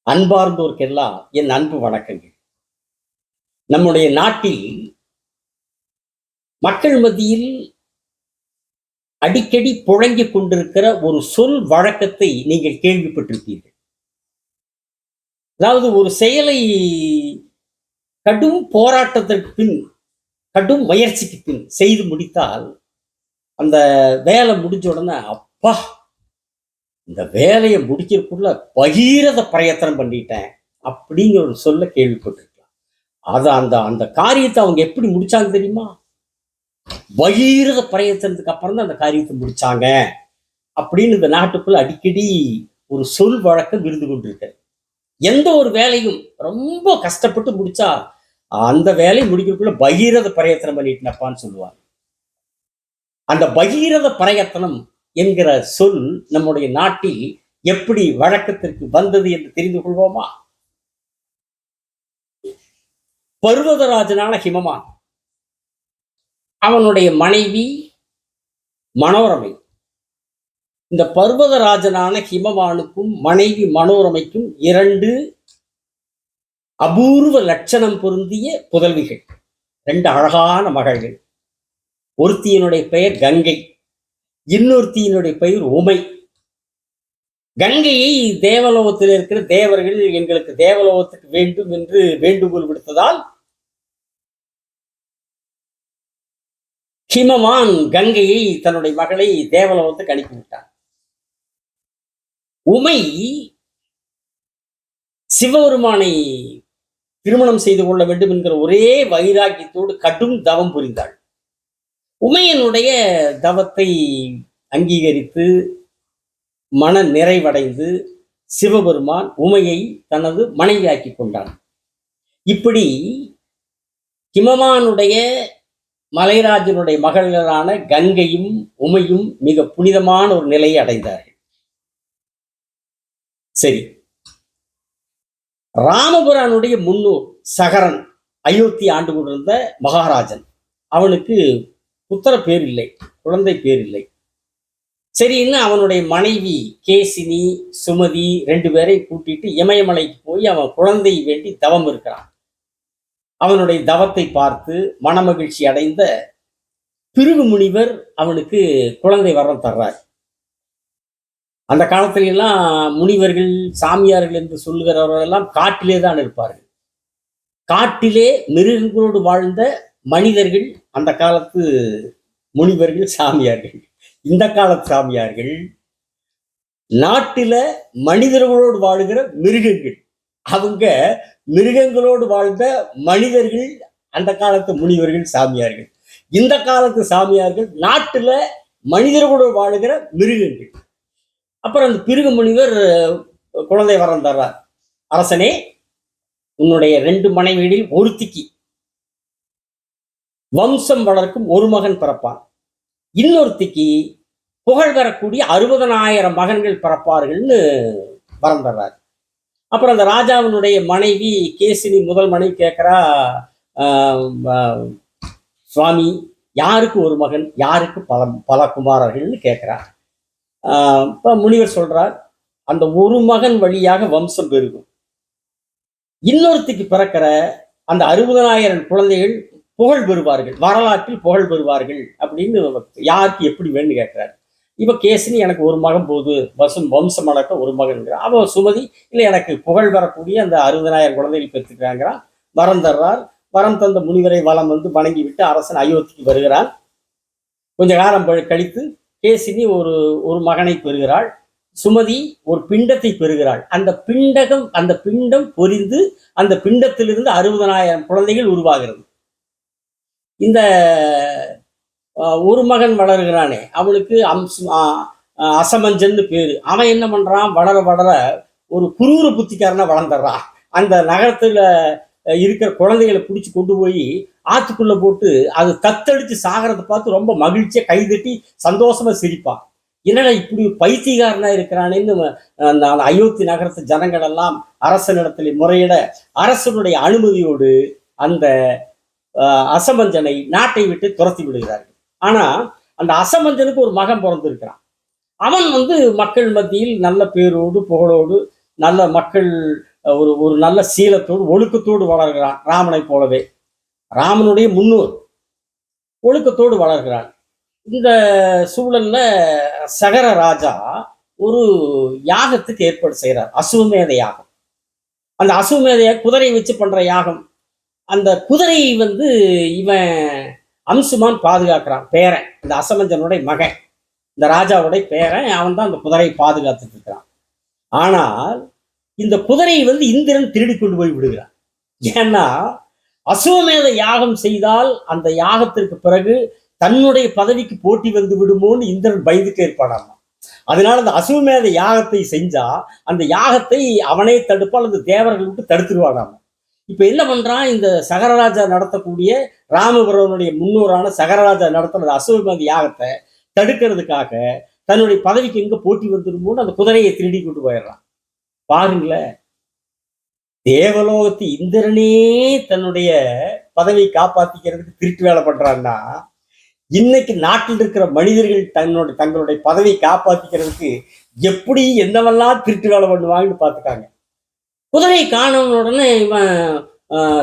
அன்பார்ந்தோர்க்கெல்லாம் என் அன்பு வணக்கங்கள். நம்முடைய நாட்டில் மக்கள் மத்தியில் அடிக்கடி புழங்கிக் கொண்டிருக்கிற ஒரு சொல் வழக்கத்தை நீங்கள் கேள்விப்பட்டிருப்பீர்கள். அதாவது ஒரு செயலை கடும் போராட்டத்திற்கு பின், கடும் முயற்சிக்கு பின் செய்து முடித்தால், அந்த வேலை முடிஞ்ச உடனே, அப்பா! இந்த வேலைய முடிக்கிறதுக்குள்ள பகீரத பிரயத்தனம் பண்ணிட்டேன். அப்படிங்கிற ஒரு சொல்ல கேள்விப்பட்டிருக்கலாம். அத அந்த அந்த காரியத்த அவங்க எப்படி முடிச்சாங்க தெரியுமா? பகீரத பிரயத்தனத்துக்கு அப்புறம் தான் அந்த காரியத்த முடிச்சாங்க. அப்படின்னு இந்த நாட்டுக்குள்ள அடிக்கடி ஒரு சொல் வழக்கம் இருந்து கொண்டிருக்கு. எந்த ஒரு வேலையும் ரொம்ப கஷ்டப்பட்டு முடிச்சா, அந்த வேலைய முடிக்கிறதுக்குள்ள பகீரத பிரயத்தனம் பண்ணிட்டேனப்பான்னு சொல்லுவாங்க. அந்த பகீரத பிரயத்தனம் என்கிற சொல் நம்முடைய நாட்டில் எப்படி வழக்கத்திற்கு வந்தது என்று தெரிந்து கொள்வோமா? பர்வதராஜனான ஹிமவான், அவனுடைய மனைவி மனோரமை. இந்த பர்வதராஜனான ஹிமவானுக்கும் மனைவி மனோரமைக்கும் 2 அபூர்வ லட்சணம் பொருந்திய புதல்விகள், 2 அழகான மகள்கள். ஒருத்தியினுடைய பெயர் கங்கை, இன்னொருத்தியினுடைய பெயர் உமை. கங்கையை தேவலோகத்தில் இருக்கிற தேவர்கள் எங்களுக்கு தேவலோகத்துக்கு வேண்டும் என்று வேண்டுகோள் விடுத்ததால் ஹிமவான் கங்கையை தன்னுடைய மகளை தேவலோகத்துக்கு அனுப்பிவிட்டார். உமை சிவபெருமானை திருமணம் செய்து கொள்ள வேண்டும் என்கிற ஒரே வைராக்கியத்தோடு கடும் தவம் புரிந்தாள். உமையனுடைய தவத்தை அங்கீகரித்து மன நிறைவடைந்து சிவபெருமான் உமையை தனது மனைவியாக்கி கொண்டான். இப்படி ஹிமவானுடைய மலைராஜனுடைய மகள்களான கங்கையும் உமையும் மிக புனிதமான ஒரு நிலையை அடைந்தார்கள். சரி, ராமபுரானுடைய முன்னோர் சகரன் அயோத்தி ஆண்டு கொண்டிருந்த மகாராஜன், அவனுக்கு புத்திர பேர் இல்லை, குழந்தை பேர் இல்லை. சரின்னு அவனுடைய மனைவி கேசினி, சுமதி 2 பேரையும் கூட்டிட்டு இமயமலைக்கு போய் அவன் குழந்தை வேண்டி தவம் இருக்கிறான். அவனுடைய தவத்தை பார்த்து மனமகிழ்ச்சி அடைந்த பிருகு முனிவர் அவனுக்கு குழந்தை வரம் தர்றார். அந்த காலத்துல எல்லாம் முனிவர்கள், சாமியார்கள் என்று சொல்லுகிறவர்கள் எல்லாம் காட்டிலே தான் இருப்பார்கள். காட்டிலே மிருகங்களோடு வாழ்ந்த மனிதர்கள் அந்த காலத்து முனிவர்கள், சாமியார்கள். இந்த காலத்து சாமியார்கள் நாட்டில மனிதர்களோடு வாழுகிற மிருகங்கள். அவங்க மிருகங்களோடு வாழ்ந்த மனிதர்கள், அந்த காலத்து முனிவர்கள், சாமியார்கள். இந்த காலத்து சாமியார்கள் நாட்டுல மனிதர்களோடு வாழுகிற மிருகங்கள். அப்புறம் அந்த பிருகு முனிவர் குழந்தை வரம் தர்றார். அரசனே, உன்னுடைய 2 மனைவிகளில் ஒருத்திக்கு வம்சம் வளர்க்கும் ஒரு மகன் பிறப்பான், இன்னொருத்திக்கு புகழ் பெறக்கூடிய 60,000 மகன்கள் பிறப்பார்கள்னு வரம் தர்றார். அப்புறம் அந்த ராஜாவினுடைய மனைவி கேசினி முதல் மனைவி கேட்கிறா, சுவாமி, யாருக்கு ஒரு மகன், யாருக்கு பல பல குமாரர்கள்னு கேட்கிறார். இப்ப முனிவர் சொல்றார், அந்த ஒரு மகன் வழியாக வம்சம் பெருகும். இன்னொருத்திக்கு பிறக்கிற அந்த 60,000 குழந்தைகள் புகழ் பெறுவார்கள், வரலாற்றில் புகழ் பெறுவார்கள் அப்படின்னு யாருக்கு எப்படி வேணும்னு கேட்கிறார். இப்ப கேசினி, எனக்கு ஒரு மகன் போது வம்சம் வளர்க்க ஒரு மகன்கிறார். அவ சுமதி, இல்லை, எனக்கு புகழ் பெறக்கூடிய அந்த 60,000 குழந்தைகள் பெற்றுக்கிறாங்கிறான். வரம் தர்றார். வரம் தந்த முனிவரை வலம் வந்து வணங்கி விட்டு அரசன் அயோத்திக்கு வருகிறான். கொஞ்ச காலம் கழித்து கேசினி ஒரு மகனை பெறுகிறாள். சுமதி ஒரு பிண்டத்தை பெறுகிறாள். அந்த பிண்டம் பொரிந்து அந்த பிண்டத்திலிருந்து 60,000 குழந்தைகள் உருவாகிறது. இந்த ஒரு மகன் வளர்கிறானே, அவனுக்கு அசமஞ்சன்னு பேரு. அவன் என்ன பண்றான், வளர வளர ஒரு குரூர புத்திக்காரனா வளர்ந்துடுறான். அந்த நகரத்துல இருக்கிற குழந்தைகளை பிடிச்சி கொண்டு போய் ஆத்துக்குள்ள போட்டு அது தத்தடிச்சு சாகிறத பார்த்து ரொம்ப மகிழ்ச்சியா கைதட்டி சந்தோஷமா சிரிப்பான். என்னடா இப்படி பைத்தியக்காரனா இருக்கிறானேன்னு அந்த அயோத்தி நகரத்து ஜனங்கள் எல்லாம் அரசனிடத்தில் முறையிட, அரசனுடைய அனுமதியோடு அந்த அசமஞ்சனை நாட்டை விட்டு துரத்தி விடுகிறார்கள். ஆனா அந்த அசமஞ்சனுக்கு ஒரு மகன் பிறந்திருக்கிறான். அவன் மக்கள் மத்தியில் நல்ல பேரோடு புகழோடு நல்ல மக்கள் ஒரு ஒரு நல்ல சீலத்தோடு ஒழுக்கத்தோடு வளர்கிறான். ராமனை போலவே ராமனுடைய முன்னோர் ஒழுக்கத்தோடு வளர்கிறான். இந்த சூழல்ல சகர ராஜா ஒரு யாகத்துக்கு ஏற்பாடு செய்கிறார். அசுவமேத யாகம். அந்த அசுவமேதைய குதிரை வச்சு பண்ற யாகம். அந்த குதிரையை இவன் அம்சுமான் பாதுகாக்கிறான். பேரன், இந்த அசமஞ்சனுடைய மகன், இந்த ராஜாவுடைய பேரன், அவன் தான் அந்த குதிரையை பாதுகாத்துட்டு இருக்கிறான். ஆனால் இந்த குதிரையை இந்திரன் திருடி கொண்டு போய் விடுகிறான். ஏன்னா அசுவமேத யாகம் செய்தால் அந்த யாகத்திற்கு பிறகு தன்னுடைய பதவிக்கு போட்டி வந்து விடுமோன்னு இந்திரன் பயந்துட்டு ஏற்பாடாமா. அதனால அந்த அசுவமேத யாகத்தை செஞ்சா அந்த யாகத்தை அவனே தடுப்பால் அந்த தேவர்கள் விட்டு தடுத்துருவானாமா. இப்ப என்ன பண்றான், இந்த சகரராஜா நடத்தக்கூடிய ராமபுரனுடைய முன்னோரான சகரராஜா நடத்துற அசுவமேத யாகத்தை தடுக்கிறதுக்காக தன்னுடைய பதவிக்கு எங்க போட்டி வந்துடுமோன்னு அந்த குதிரையை திருடி கொண்டு போயிடுறான். பாருங்களேன், தேவலோகத்து இந்திரனே தன்னுடைய பதவியை காப்பாத்திக்கிறதுக்கு திருட்டு வேலை பண்றான்னா, இன்னைக்கு நாட்டில் இருக்கிற மனிதர்கள் தங்களுடைய பதவியை காப்பாத்திக்கிறதுக்கு எப்படி என்னவெல்லாம் திருட்டு வேலை பண்ணுவாங்கன்னு பார்த்துக்காங்க. குதிரை காணவன உடனே இவன்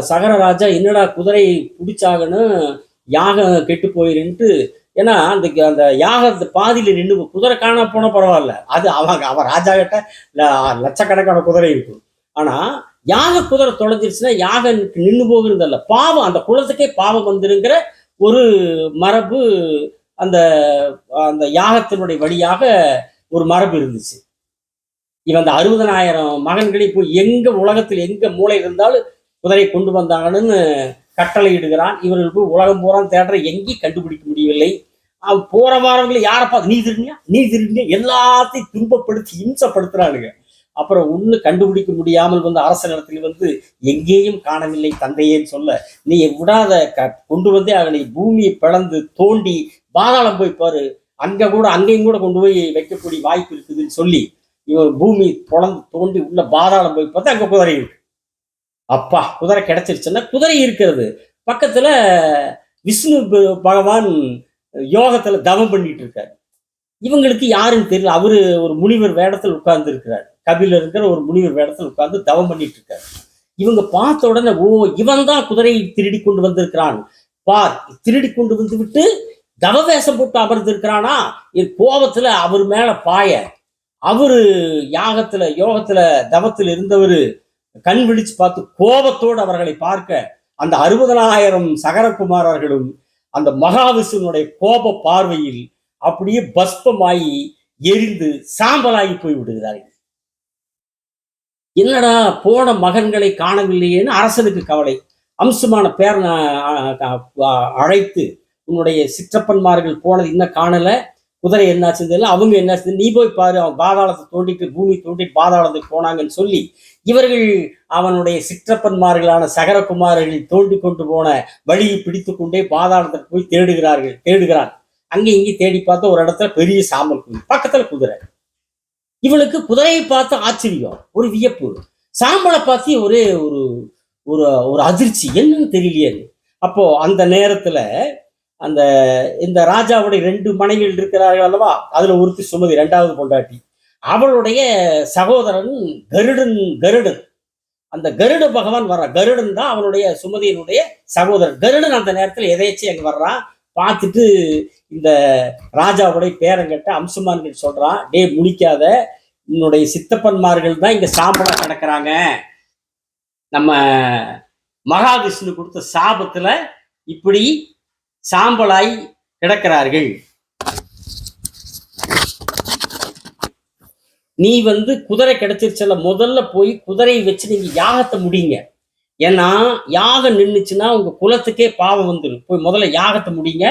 சகரராஜா என்னடா குதிரை பிடிச்சாகணும், யாகம் கெட்டு போயிருன்ட்டு. ஏன்னா அந்த அந்த யாகத்து பாதியில நின்று குதிரை காண போன பரவாயில்ல, அது அவன் ராஜா கிட்ட லட்சக்கணக்கான குதிரை இருக்கும். ஆனா யாக குதிரை தொலைஞ்சிருச்சுன்னா யாகம் நின்று போகிறதல்ல, பாவம், அந்த குலத்துக்கே பாவம் வந்துருங்கிற ஒரு மரபு அந்த அந்த யாகத்தினுடைய வழியாக ஒரு மரபு இருந்துச்சு. இவன் அந்த 60,000 மகன்களை போய் எங்க உலகத்தில் எங்க மூளை இருந்தாலும் குதிரை கொண்டு வந்தாங்கன்னு கட்டளை இடுகிறான். இவர்கள் போய் உலகம் பூரா தேடுற எங்கேயும் கண்டுபிடிக்க முடியவில்லை. அவன் போற வாரங்களை யாரை பார்த்து நீ திருடியா எல்லாத்தையும் துன்பப்படுத்தி இம்சப்படுத்துறானுங்க. அப்புறம் ஒண்ணு கண்டுபிடிக்க முடியாமல் அரசனிடத்தில் எங்கேயும் காணவில்லை தந்தையேன்னு சொல்ல, நீ விடாத கொண்டு வந்தே அவனை பூமியை பிளந்து தோண்டி பாதாளம் போய் பாரு, அங்கேயும் கூட கொண்டு போய் வைக்கக்கூடிய வாய்ப்பு இருக்குதுன்னு சொல்லி இவன் பூமி பொழந்து தோண்டி உள்ள பாதாளம் போய் பார்த்தா அங்க குதிரை இருக்கு. அப்பா, குதிரை கிடைச்சிருச்சுன்னா குதிரை இருக்கிறது பக்கத்துல விஷ்ணு பகவான் யோகத்துல தவம் பண்ணிட்டு இருக்காரு. இவங்களுக்கு யாருன்னு தெரியல. அவரு ஒரு முனிவர் வேடத்தில் உட்கார்ந்து இருக்கிறார். கபில இருக்கிற ஒரு முனிவர் வேடத்தில் உட்கார்ந்து தவம் பண்ணிட்டு இருக்காரு. இவங்க பார்த்த உடனே, ஓ, இவன் தான் குதிரையை திருடி கொண்டு வந்திருக்கிறான், பார், திருடி கொண்டு வந்து விட்டு தவவேஷம் போட்டு அமர்ந்திருக்கிறானா. என் கோபத்துல அவர் மேல பாய, அவரு யோகத்துல தவத்தில் இருந்தவர் கண் விழிச்சு பார்த்து கோபத்தோடு அவர்களை பார்க்க, அந்த 60,000 சகரகுமாரர்களும் அந்த மகாவிஷ்ணுனுடைய கோப பார்வையில் அப்படியே பஸ்பமாயி எரிந்து சாம்பலாகி போய் விடுகிறார்கள். என்னடா போன மகன்களை காணவில்லையேன்னு அரசனுக்கு கவலை. அம்சமான பேரனை அழைத்து, உன்னுடைய சிற்றப்பன்மார்கள் போனது இன்னும் காணல, குதிரை என்னாச்சு தெரியல, அவங்க என்னாச்சு, நீ போய் பாரு, அவன் பாதாளத்தை தோண்டிட்டு பூமி தோண்டிட்டு பாதாளத்துக்கு போனாங்கன்னு சொல்லி இவர்கள் அவனுடைய சிற்றப்பன்மார்களான சகரகுமாரர்கள் தோண்டி கொண்டு போன வழியை பிடித்து கொண்டே பாதாளத்துக்கு போய் தேடுகிறான். அங்கே இங்கே தேடி பார்த்த ஒரு இடத்துல பெரிய சாம்பல் குதிரை, பக்கத்துல குதிரை. இவனுக்கு குதிரையை பார்த்து ஆச்சரியம், ஒரு வியப்பு. சாம்பலை பார்த்து ஒரே ஒரு ஒரு ஒரு அதிர்ச்சி, என்னன்னு தெரியலையே. அப்போ அந்த நேரத்துல இந்த ராஜாவுடைய 2 மனைவிகள் இருக்கிறார்கள் அல்லவா, அதுல ஒருத்தி சுமதி, 2வது பொண்டாட்டி. அவளுடைய சகோதரன் கருடன். அந்த கருட பகவான் வர்றான். கருடன் தான் அவனுடைய சுமதியினுடைய சகோதரன். கருடன் அந்த நேரத்துல எதேச்சும் அங்க வர்றான். பார்த்துட்டு இந்த ராஜாவுடைய பேரங்கிட்ட அம்சுமான் கிட்ட சொல்றான், டே முடிக்காத, உன்னுடைய சித்தப்பன்மார்கள் தான் இங்க சாம்பலா கிடக்குறாங்க, நம்ம மகாவிஷ்ணு கொடுத்த சாபத்துல இப்படி சாம்பலாய் கிடக்கிறார்கள். நீ குதிரை கிடைச்சிருச்சல, முதல்ல போய் குதிரையை வச்சு நீங்க யாகத்தை முடிங்க. ஏன்னா யாகம் நின்றுச்சுன்னா உங்க குலத்துக்கே பாவம் வந்துடும். போய் முதல்ல யாகத்தை முடிங்க.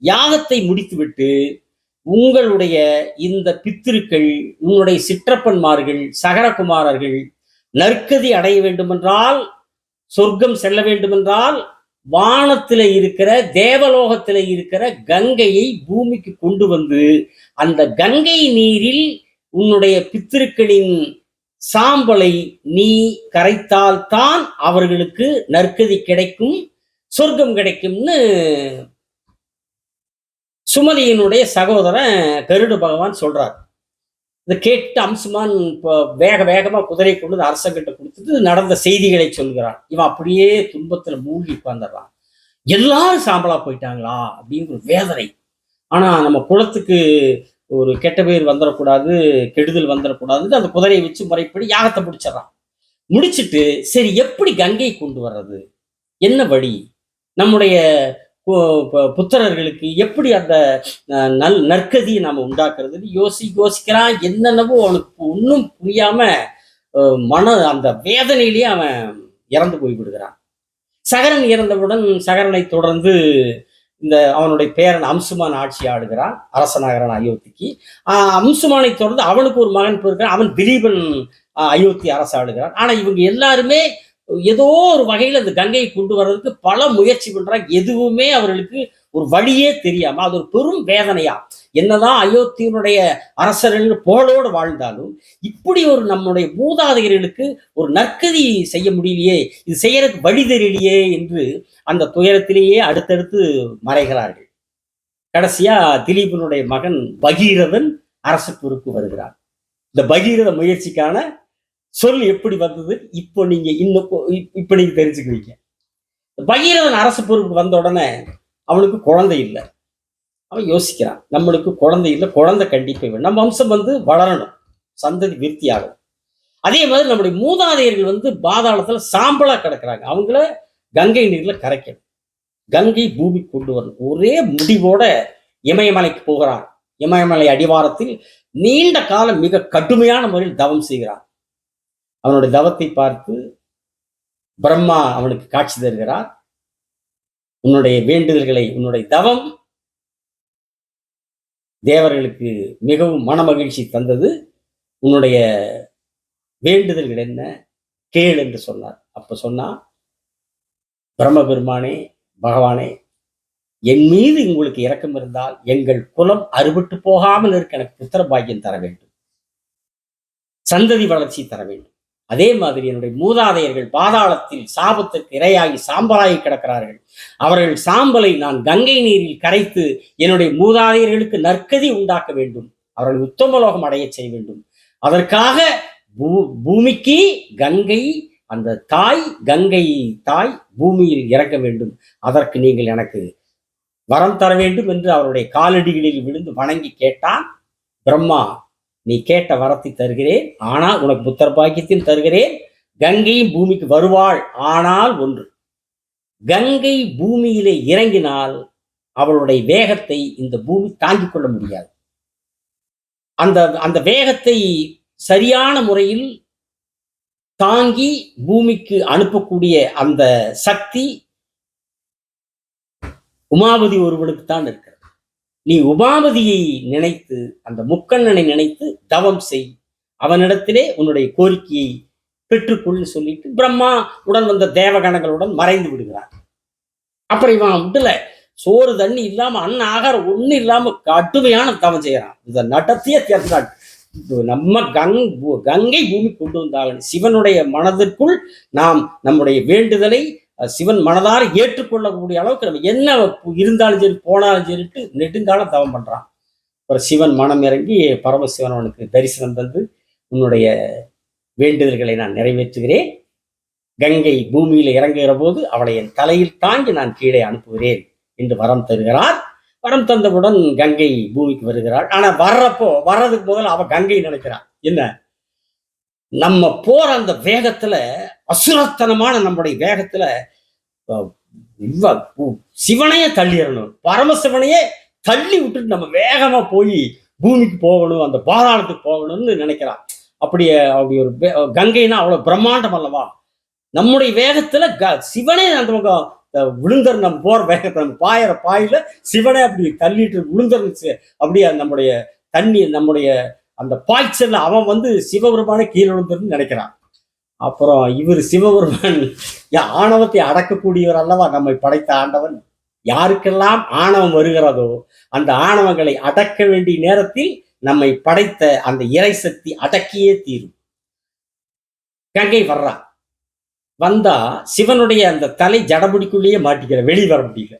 யாகத்தை முடித்து விட்டு உங்களுடைய இந்த பித்திருக்கள், உன்னுடைய சிற்றப்பன்மார்கள், சகரகுமாரர்கள் நற்கதி அடைய வேண்டுமென்றால், சொர்க்கம் செல்ல வேண்டுமென்றால், வானத்துல இருக்கிற தேவலோகத்துல இருக்கிற கங்கையை பூமிக்கு கொண்டு வந்து அந்த கங்கை நீரில் உன்னுடைய பித்திருக்களின் சாம்பலை நீ கரைத்தால்தான் அவர்களுக்கு நற்கதி கிடைக்கும், சொர்க்கம் கிடைக்கும்னு சுமதியினுடைய சகோதரன் கருட பகவான் சொல்றார். இதை கேட்டு அம்சுமான் இப்போ வேக வேகமா குதிரை கொண்டு அரசங்கிட்ட கொடுத்துட்டு நடந்த செய்திகளை சொல்கிறான். இவன் அப்படியே துன்பத்துல மூழ்கி உட்கார்ந்துடுறான். எல்லாரும் சாம்பலா போயிட்டாங்களா அப்படின்னு ஒரு வேதனை. ஆனா நம்ம குலத்துக்கு ஒரு கெட்ட பேர் வந்துடக்கூடாது, கெடுதல் வந்துடக்கூடாதுன்னு அந்த குதிரையை வச்சு முறைப்படி யாகத்தை முடிச்சிடறான். முடிச்சிட்டு சரி எப்படி கங்கை கொண்டு வர்றது, என்ன வழி, நம்முடைய புத்திரர்களுக்கு எப்படி அந்த நற்கதியை நாம உண்டாக்குறதுன்னு யோசிக்கிறான். என்னென்னவோ அவனுக்கு ஒன்றும் புரியாம மன அந்த வேதனையிலேயே அவன் இறந்து போய் விடுகிறான். சகரன் இறந்தவுடன் சகரனை தொடர்ந்து இந்த அவனுடைய பேரன் அம்சுமான் ஆட்சி ஆடுகிறான், அரசனாகிறான் அயோத்திக்கு. அம்சுமானை தொடர்ந்து அவனுக்கு ஒரு மகன் பிறகு அவன் திலீபன் அயோத்தி அரசாடுகிறான். ஆனா இவங்க எல்லாருமே ஏதோ ஒரு வகையில் அந்த கங்கையை கொண்டு வர்றதுக்கு பல முயற்சி பண்றாங்க. எதுவுமே அவர்களுக்கு ஒரு வழியே தெரியாம அது ஒரு பெரும் வேதனையா. என்னதான் அயோத்தியினுடைய அரசர்கள் புகழோடு வாழ்ந்தாலும் இப்படி ஒரு நம்முடைய மூதாதையர்களுக்கு ஒரு நற்கதி செய்ய முடியலையே, இது செய்யறதுக்கு வழி தெரியலையே என்று அந்த துயரத்திலேயே அடுத்தடுத்து மறைகிறார்கள். கடைசியா திலீபனுடைய மகன் பகீரதன் அரசு பொறுப்பு வருகிறார். இந்த பகீரத முயற்சிக்கான சொல் எப்படி வந்தது இப்போ நீங்க இப்ப நீங்க தெரிஞ்சுக்குவீங்க. பகீரதன் அரசு பொறுப்பு வந்த உடனே அவனுக்கு குழந்தை இல்லை. அவன் யோசிக்கிறான், நம்மளுக்கு குழந்தை இல்லை, குழந்தை கண்டிப்பா வேணும், நம்ம வம்சம் வளரணும், சந்ததி விருத்தி ஆகும். அதே மாதிரி நம்முடைய மூதாதையர்கள் பாதாளத்துல சாம்பலா கிடக்குறாங்க, அவங்கள கங்கை நீர்ல கரைக்கணும், கங்கை பூமி கொண்டு வரணும். ஒரே முடிவோட இமயமலைக்கு போகிறான். இமயமலை அடிவாரத்தில் நீண்ட காலம் மிக கடுமையான முறையில் தவம் செய்கிறான். அவனுடைய தவத்தை பார்த்து பிரம்மா அவனுக்கு காட்சி தருகிறார். உன்னுடைய வேண்டுதல்களை, உன்னுடைய தவம் தேவர்களுக்கு மிகவும் மனமகிழ்ச்சி தந்தது, உன்னுடைய வேண்டுதல்கள் என்ன கேள் என்று சொன்னார். அப்ப சொன்னா, பிரம்ம பெருமானே, பகவானே, என் மீது உங்களுக்கு இரக்கம் இருந்தால் எங்கள் குலம் அறுபட்டு போகாமல் இருக்க எனக்கு புத்திர பாக்கியம் தர வேண்டும், சந்ததி வளர்ச்சி தர வேண்டும். அதே மாதிரி என்னுடைய மூதாதையர்கள் பாதாளத்தில் சாபத்திற்கு இரையாகி சாம்பலாகி கிடக்கிறார்கள். அவர்கள் சாம்பலை நான் கங்கை நீரில் கரைத்து என்னுடைய மூதாதையர்களுக்கு நற்கதி உண்டாக்க வேண்டும், அவர்கள் உத்தமலோகம் அடைய செய்ய வேண்டும். அதற்காக பூமிக்கு கங்கை, அந்த தாய், கங்கை தாய் பூமியில் இறக்க வேண்டும். அதற்கு நீங்கள் எனக்கு வரம் தர வேண்டும் என்று அவருடைய காலடிகளில் விழுந்து வணங்கி கேட்டான். பிரம்மா, நீ கேட்ட வரத்தை தருகிறேன், ஆனால் உனக்கு புத்திர பாக்கியத்தையும் தருகிறேன், கங்கையும் பூமிக்கு வருவாள். ஆனால் ஒன்று, கங்கை பூமியிலே இறங்கினால் அவளுடைய வேகத்தை இந்த பூமி தாங்கிக் கொள்ள முடியாது. அந்த அந்த வேகத்தை சரியான முறையில் தாங்கி பூமிக்கு அனுப்பக்கூடிய அந்த சக்தி உமாபதி ஒருவனுக்கு தான் இருக்கிறது. நீ உமாபதியை நினைத்து, அந்த முக்கண்ணனை நினைத்து தவம் செய், அவனிடத்திலே உன்னுடைய கோரிக்கையை பெற்றுக்கொள்ளு சொல்லிட்டு பிரம்மா உடன் வந்த தேவகணங்களுடன் மறைந்து விடுகிறார். அப்புறம் இவன் விட்டுல சோறு தண்ணி இல்லாம அன்ன ஆகாரம் ஒண்ணு இல்லாம கடுமையான தவம் செய்யறான். இந்த நடத்திய தேர்ந்தாள் நம்ம கங்கை பூமி கொண்டு வந்தாங்க. சிவனுடைய மனதிற்குள் நாம் நம்முடைய வேண்டுதலை சிவன் மனதார ஏற்றுக்கொள்ளக்கூடிய அளவுக்கு நம்ம என்ன இருந்தாலும் சரி போனாலும் சரிட்டு நெடுங்காலம் தவம் பண்றான். அப்புறம் சிவன் மனம் இறங்கி பரமசிவன் அவனுக்கு தரிசனம் தந்து, உன்னுடைய வேண்டுதல்களை நான் நிறைவேற்றுகிறேன், கங்கை பூமியில இறங்குகிற போது அவளை என் தலையில் தாங்கி நான் கீழே அனுப்புகிறேன் என்று வரம் தருகிறார். வரம் தந்தவுடன் கங்கை பூமிக்கு வருகிறாள். ஆனா வர்றதுக்கு முதல்ல அவ கங்கை நினைக்கிறான், என்ன நம்ம போற அந்த வேகத்துல, அசுரத்தனமான நம்முடைய வேகத்துல சிவனையே தள்ளிடணும், பரமசிவனையே தள்ளி விட்டுட்டு நம்ம வேகமா போய் பூமிக்கு போகணும், அந்த பாதாளத்துக்கு போகணும்னு நினைக்கிறான். அப்படி ஒரு கங்கைனா அவ்வளவு பிரம்மாண்டம் அல்லவா, நம்முடைய வேகத்துல சிவனே அந்த பக்கம் விழுந்தர், நம்ம போற வேகத்தை நம்ம பாயிற பாயில சிவனே அப்படி தள்ளிட்டு விழுந்தருச்சு. அப்படியே நம்முடைய தண்ணி, நம்முடைய அந்த பாய்ச்சல்ல அவன் சிவபெருமானே கீழே விழுந்தருன்னு நினைக்கிறான். அப்புறம் இவர் சிவபெருமான் ஆணவத்தை அடக்கக்கூடியவர் அல்லவா நம்மை படைத்த ஆண்டவன். யாருக்கெல்லாம் ஆணவம் வருகிறதோ அந்த ஆணவங்களை அடக்க வேண்டிய நேரத்தில் நம்மை படைத்த அந்த இறை சக்தி அடக்கியே தீரும். கங்கை வர்றா, வந்தா சிவனுடைய அந்த தலை ஜடபுடிக்குள்ளேயே மாட்டிக்கிற, வெளியே வர முடியல.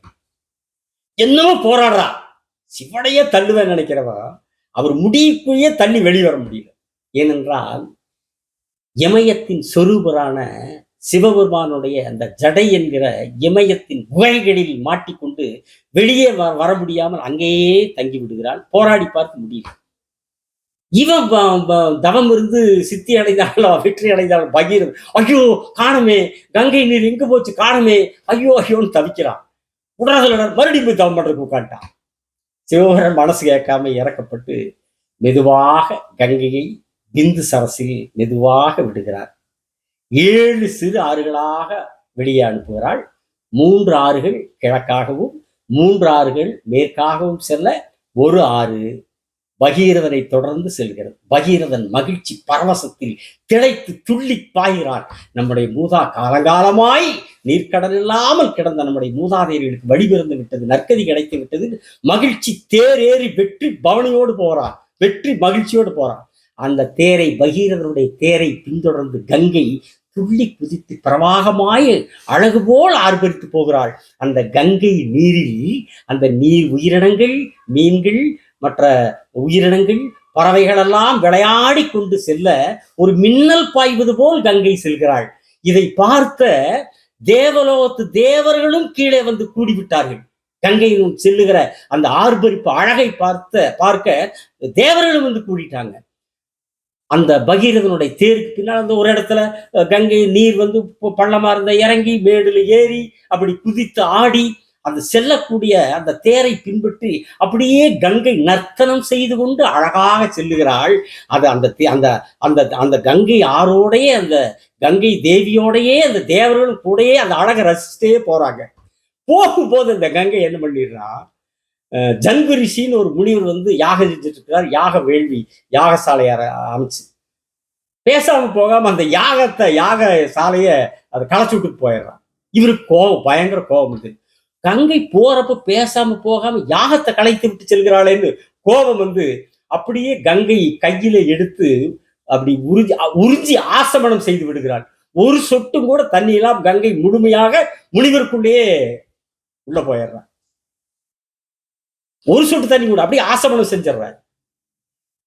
என்னவோ போராடுறா, சிவனையே தள்ளுவேன் நினைக்கிறவா அவர் முடிக்குள்ளேயே தள்ளி வெளிவர முடியல. ஏனென்றால் இமயத்தின் சொரூபரான சிவபெருமானுடைய அந்த ஜடை என்கிற இமயத்தின் குகைகளில் மாட்டிக்கொண்டு வெளியே வர முடியாமல் அங்கேயே தங்கி விடுகிறாள். போராடி பார்க்க முடியல. இவன் தவம் இருந்து சித்தி அடைந்தாள், வெற்றி அடைந்தாள். பகீரன் ஐயோ காணமே, கங்கை நீர் எங்க போச்சு காணமே, ஐயோ ஐயோன்னு தவிக்கிறான். உடனே மறுபடியும் போய் தவம் பண்றதுக்கு உட்காந்துட்டான். சிவபெருமான் மனசு கேட்காம இறக்கப்பட்டு மெதுவாக கங்கையை பிந்து சரசில் மெதுவாக விடுகிறார். 7 சிறு ஆறுகளாக வெளியே அனுப்புகிறாள். 3 ஆறுகள் கிழக்காகவும் 3 ஆறுகள் மேற்காகவும் செல்ல ஒரு ஆறு பகீரதனை தொடர்ந்து செல்கிறது. பகீரதன் மகிழ்ச்சி பரவசத்தில் திளைத்து துள்ளி பாய்கிறான். நம்முடைய காலங்காலமாய் நீர்க்கடல் இல்லாமல் கிடந்த நம்முடைய மூதாதையர்களுக்கு வழிபிறந்து விட்டது, நற்கதி கிடைத்து விட்டது. மகிழ்ச்சி தேரேறி வெற்றி பவனியோடு போறான், வெற்றி மகிழ்ச்சியோடு போறான். அந்த தேரை, பகீரதனுடைய தேரை பின்தொடர்ந்து கங்கை துள்ளி குதித்து பிரவாகமாய் அழகு போல் ஆர்ப்பரித்து போகிறாள். அந்த கங்கை நீரில் அந்த நீர் உயிரினங்கள், மீன்கள், மற்ற உயிரினங்கள், பறவைகள் எல்லாம் விளையாடி கொண்டு செல்ல ஒரு மின்னல் பாய்வது போல் கங்கை செல்கிறாள். இதை பார்த்த தேவலோகத்து தேவர்களும் கீழே வந்து கூடிவிட்டார்கள். கங்கையினும் செல்லுகிற அந்த ஆர்ப்பரிப்பு அழகை பார்க்க தேவர்களும் வந்து கூடிட்டாங்க. அந்த பகீரதனுடைய தேருக்கு பின்னால் அந்த ஒரு இடத்துல கங்கை நீர் வந்து பள்ளமா இருந்த இறங்கி மேடுல ஏறி அப்படி குதித்து ஆடி அந்த செல்லக்கூடிய அந்த தேரை பின்பற்றி அப்படியே கங்கை நர்த்தனம் செய்து கொண்டு அழகாக செல்லுகிறாள். அது அந்த அந்த அந்த அந்த கங்கை ஆரோடையே, அந்த கங்கை தேவியோடையே அந்த தேவர்களும் கூடயே அந்த அழகை ரசிச்சுட்டே போறாங்க. போகும்போது அந்த கங்கை என்ன பண்ணிடுறா, ஜங்கு ரிஷின்னு ஒரு முனிவர் வந்து யாகம் செஞ்சுட்டு இருக்கிறார். யாக வேள்வி யாகசாலையை அமைச்சு பேசாம போகாம அந்த யாக சாலையை அதை களைச்சு விட்டுட்டு போயிடுறான். இவருக்கு கோபம், பயங்கர கோபம் வந்து கங்கை போறப்ப பேசாம போகாம யாகத்தை கலைத்து விட்டு செல்கிறாளேன்னு கோபம் வந்து அப்படியே கங்கை கையில எடுத்து அப்படி உறிஞ்சி ஆசமனம் செய்து விடுகிறாள். ஒரு சொட்டும் கூட தண்ணி எல்லாம் கங்கை முழுமையாக முனிவருக்குள்ளேயே உள்ள போயிடுறான். ஒரு சொட்டு தண்ணி கூட அப்படியே ஆசமனம் செஞ்சிடறான்.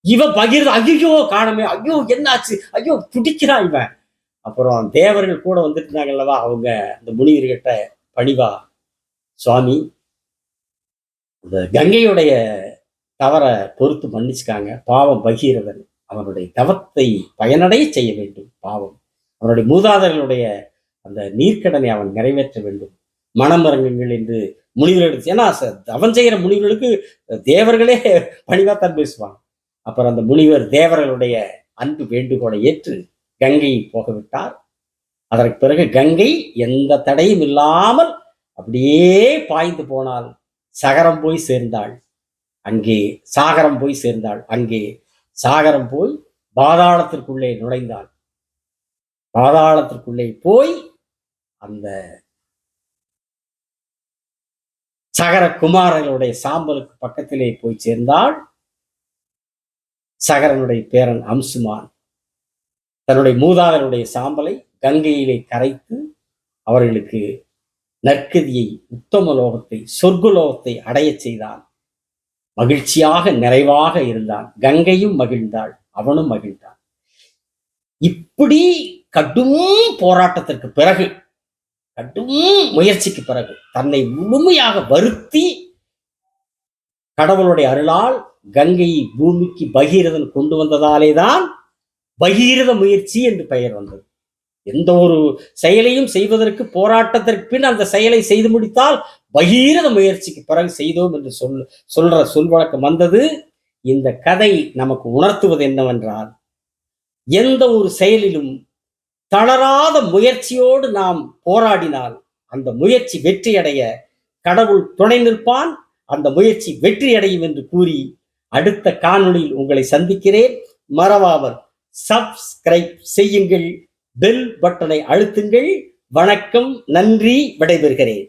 இவன் பகிர்ந்து ஐயோ காணமே, ஐயோ என்னாச்சு, ஐயோ துடிக்கிறான் இவன். அப்புறம் தேவர்கள் கூட வந்துட்டு இருந்தாங்கல்லவா, அவங்க அந்த முனிவர்கிட்ட பணிவா, சுவாமி இந்த கங்கையுடைய தவறை பொறுத்து மன்னிச்சுக்காங்க, பாவம் பகீரதன் அவனுடைய தவத்தை பயனடைய செய்ய வேண்டும், பாவம் அவனுடைய மூதாதையர்களுடைய அந்த நீர்க்கடனை அவன் நிறைவேற்ற வேண்டும், மனமரங்குங்கள் என்று முனிவர் எடுத்து. ஏன்னா தவம் செய்கிற முனிவர்களுக்கு தேவர்களே பணிவாத்தான் பேசுவாங்க. அப்புறம் அந்த முனிவர் தேவர்களுடைய அன்பு வேண்டுகோளை ஏற்று கங்கையை போகவிட்டார். அதற்கு பிறகு கங்கை எந்த தடையும் இல்லாமல் அப்படியே பாய்ந்து போனால் சகரம் போய் சேர்ந்தாள். அங்கே சாகரம் போய் சேர்ந்தாள். அங்கே சாகரம் போய் பாதாளத்திற்குள்ளே நுழைந்தாள். பாதாளத்திற்குள்ளே போய் அந்த சகர குமாரர்களுடைய சாம்பலுக்கு பக்கத்திலே போய் சேர்ந்தாள். சகரனுடைய பேரன் அம்சுமான் தன்னுடைய மூதாதருடைய சாம்பலை கங்கையிலே கரைத்து அவர்களுக்கு நற்கதியை, உத்தம லோகத்தை, சொர்க்கலோகத்தை அடைய செய்தான். மகிழ்ச்சியாக நிறைவாக இருந்தான். கங்கையும் மகிழ்ந்தாள், அவனும் மகிழ்ந்தான். இப்படி கடும் போராட்டத்திற்கு பிறகு, கடும் முயற்சிக்கு பிறகு தன்னை முழுமையாக வருத்தி கடவுளுடைய அருளால் கங்கையை பூமிக்கு பகீரதன் கொண்டு வந்ததாலேதான் பகீரத முயற்சி என்று பெயர் வந்தது. எந்த ஒரு செயலையும் செய்வதற்கு போராட்டத்திற்கு பின் அந்த செயலை செய்து முடித்தால் பகீரத முயற்சிக்கு பிறகு செய்தோம் என்று சொல்ற சொல்வழக்கம் வந்தது. இந்த கதை நமக்கு உணர்த்துவது என்னவென்றால், எந்த ஒரு செயலிலும் தளராத முயற்சியோடு நாம் போராடினால் அந்த முயற்சி வெற்றியடைய கடவுள் துணை நிற்பான், அந்த முயற்சி வெற்றியடையும் என்று கூறி அடுத்த காணொளியில் உங்களை சந்திக்கிறேன். மறவாமல் சப்ஸ்கிரைப் செய்யுங்கள், பெல் பட்டனை அழுத்துங்கள். வணக்கம், நன்றி, விடைபெறுகிறேன்.